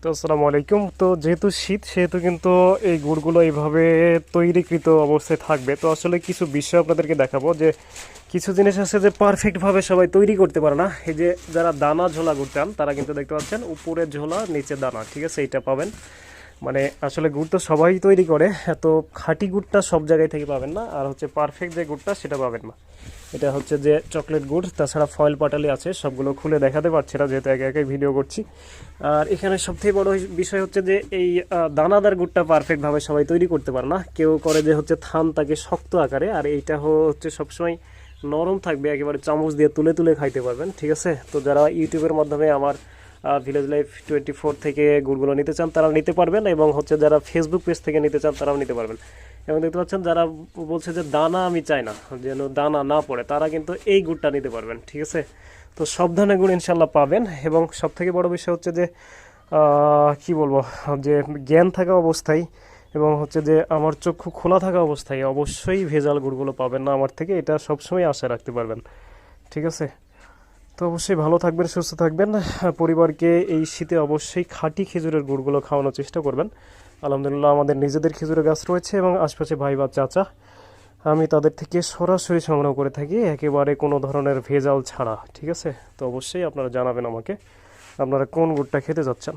তো আসসালামু আলাইকুম। তো যেহেতু শীত সেহেতু কিন্তু এই গুড়গুলো এইভাবে তৈরিকৃত অবস্থায় থাকবে। তো আসলে কিছু বিষয় আপনাদেরকে দেখাবো যে কিছু জিনিস আছে যে পারফেক্টভাবে সবাই তৈরি করতে পারে না। এই যে যারা দানা ঝোলা গুড় চান তারা কিন্তু দেখতে পাচ্ছেন উপরে ঝোলা নিচে দানা, ঠিক আছে, এইটা পাবেন। মানে আসলে গুড় তো সবাই তৈরি করে, এত খাঁটি গুড়টা সব জায়গায় থেকে পাবেন না, আর হচ্ছে পারফেক্ট যে গুড়টা সেটা পাবেন না। এটা হচ্ছে যে চকলেট গুড়, তাছাড়া ফয়েল পাটালি আছে, সবগুলো খুলে দেখাতে পারছি না যেহেতু একে একে ভিডিও করছি। আর এখানে সবথেকে বড় বিষয় হচ্ছে যে এই দানাদার গুড়টা পারফেক্টভাবে সবাই তৈরি করতে পারে না। কেউ করে যে হচ্ছে থান তাকে শক্ত আকারে, আর এইটা হচ্ছে সবসময় নরম থাকবে, একেবারে চামচ দিয়ে তুলে তুলে খাইতে পারবেন, ঠিক আছে। তো যারা ইউটিউবের মাধ্যমে আমার ভিলেজ লাইফ 24 থেকে গুড়গুলো নিতে চান তারা নিতে পারবেন, এবং হচ্ছে যারা ফেসবুক পেজ থেকে নিতে চান তারাও নিতে পারবেন। এবং দেখতে পাচ্ছেন যারা বলছে যে দানা আমি চাই না, যেন দানা না পড়ে, তারা কিন্তু এই গুড়টা নিতে পারবেন, ঠিক আছে। তো সব ধরনের গুড় ইনশাল্লাহ পাবেন। এবং সব থেকে বড় বিষয় হচ্ছে যে কি বলবো, যে জ্ঞান থাকা অবস্থায় এবং হচ্ছে যে আমার চক্ষু খোলা থাকা অবস্থায় অবশ্যই ভেজাল গুড়গুলো পাবেন না আমার থেকে, এটা সবসময় আশা রাখতে পারবেন, ঠিক আছে। তো অবশ্যই ভালো থাকবেন, সুস্থ থাকবেন। পরিবারকে এই শীতে অবশ্যই খাঁটি খেজুরের গুড়গুলো খাওয়ানোর চেষ্টা করবেন। আলহামদুলিল্লাহ আমাদের নিজেদের খেজুরের গাছ রয়েছে এবং আশপাশে ভাই বা চাচা, আমি তাদের থেকে সরাসরি সংগ্রহ করে থাকি একেবারে কোনো ধরনের ভেজাল ছাড়া, ঠিক আছে। তো অবশ্যই আপনারা জানাবেন আমাকে আপনারা কোন গুড়টা খেতে যাচ্ছেন।